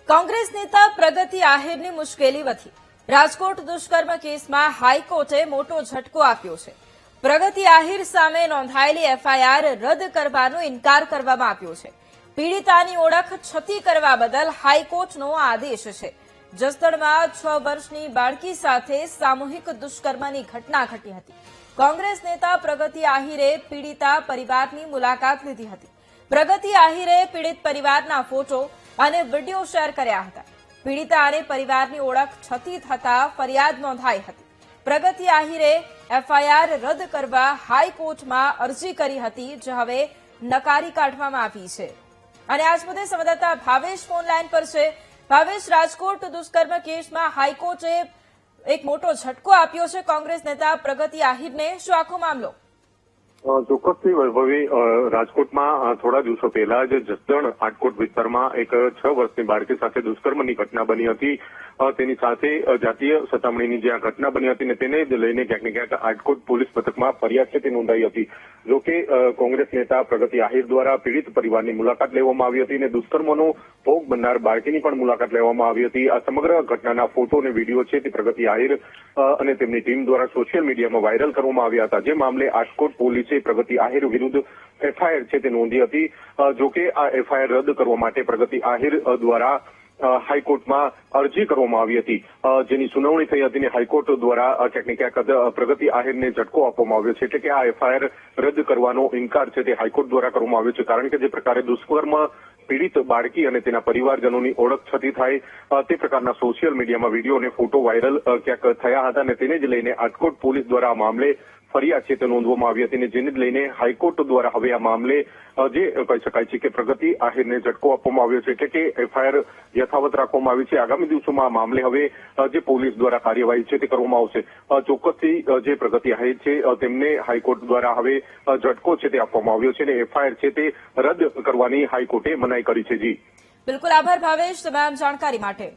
કોંગ્રેસ નેતા પ્રગતિ આહિરની મુશ્કેલી વધી। રાજકોટ દુષ્કર્મ કેસમાં હાઈકોર્ટે મોટો ઝટકો આપ્યો છે। પ્રગતિ આહિર સામે નોંધાયેલી એફઆઈઆર રદ કરવાનો ઇનકાર કરવામાં આવ્યો છે। પીડિતાની ઓળખ છતી કરવા બદલ હાઈકોર્ટનો આદેશ છે। જસદણમાં 6 વર્ષની બાળકી સાથે સામૂહિક દુષ્કર્મની ઘટના ઘટી હતી। કોંગ્રેસ નેતા પ્રગતિ આહિરે પીડિતા પરિવારની મુલાકાત લીધી હતી। પ્રગતિ આહિરે પીડિત પરિવારના ફોટો અને વિડીયો શેર કર્યા હતા। પીડિતા અને પરિવારની ઓળખ છતી થતા ફરિયાદ નોંધાઈ હતી। પ્રગતિ આહિરે એફઆઈઆર રદ કરવા હાઈકોર્ટમાં અરજી કરી હતી, જે હવે નકારી કાઢવામાં આવી છે। અને આજ મુદ્દે સંવાદદાતા ભાવેશ ફોન લાઈન પર છે। ભાવેશ, રાજકોટ દુષ્કર્મ કેસમાં હાઈકોર્ટે એક મોટો ઝટકો આપ્યો છે કોંગ્રેસ નેતા પ્રગતિ આહિરને, શું આખો મામલો? ચોક્કસથી વૈભવી, રાજકોટમાં થોડા દિવસો પહેલા જ જસદણ આટકોટ વિસ્તારમાં એક 6 વર્ષની બાળકી સાથે દુષ્કર્મની ઘટના બની હતી। તેની સાથે જાતીય સતામણીની જે આ ઘટના બની હતી ને તેને જ લઈને ક્યાંક ને ક્યાંક આટકોટ પોલીસ મથકમાં ફરિયાદ છે તે નોંધાઈ હતી। જોકે કોંગ્રેસ નેતા પ્રગતિ આહિર દ્વારા પીડિત પરિવારની મુલાકાત લેવામાં આવી હતી અને દુષ્કર્મનો ભોગ બનનાર બાળકીની પણ મુલાકાત લેવામાં આવી હતી। આ સમગ્ર ઘટનાના ફોટો અને વિડીયો છે તે પ્રગતિ આહિર અને તેમની ટીમ દ્વારા સોશિયલ મીડિયામાં વાયરલ કરવામાં આવ્યા હતા। જે મામલે આટકોટ પોલીસે પ્રગતિ આહિર વિરુદ્ધ એફઆઈઆર છે તે નોંધી હતી। જોકે આ એફઆઈઆર રદ કરવા માટે પ્રગતિ આહિર દ્વારા હાઈકોર્ટમાં અરજી કરવામાં આવી હતી, જેની સુનાવણી થઈ હતી અને હાઈકોર્ટ દ્વારા ક્યાંક ને ક્યાંક પ્રગતિ આહિરને ઝટકો આપવામાં આવ્યો છે। એટલે કે આ એફઆઈઆર રદ કરવાનો ઇનકાર છે તે હાઈકોર્ટ દ્વારા કરવામાં આવ્યો છે, કારણ કે જે પ્રકારે દુષ્કર્મ પીડિત બાળકી અને તેના પરિવારજનોની ઓળખ છતી થાય તે પ્રકારના સોશિયલ મીડિયામાં વિડીયો અને ફોટો વાયરલ ક્યાંક થયા હતા અને તેને જ લઈને આટકોટ પોલીસ દ્વારા આ મામલે ફરિયાદ છે તે નોંધવામાં આવી હતી અને જેને જ લઈને હાઈકોર્ટ દ્વારા હવે આ મામલે જે કહી શકાય છે કે પ્રગતિ આહિરને ઝટકો આપવામાં આવ્યો છે, એટલે કે એફઆઈઆર યથાવત રાખવામાં આવી છે। આગામી દિવસોમાં આ મામલે હવે જે પોલીસ દ્વારા કાર્યવાહી છે તે કરવામાં આવશે। ચોક્કસથી જે પ્રગતિ આહિર છે તેમને હાઈકોર્ટ દ્વારા હવે ઝટકો છે તે આપવામાં આવ્યો છે અને એફઆઈઆર છે તે રદ કરવાની હાઈકોર્ટે મનાઈ કરી છે। જી બિલકુલ, આભાર ભાવેશ તમામ જાણકારી માટે।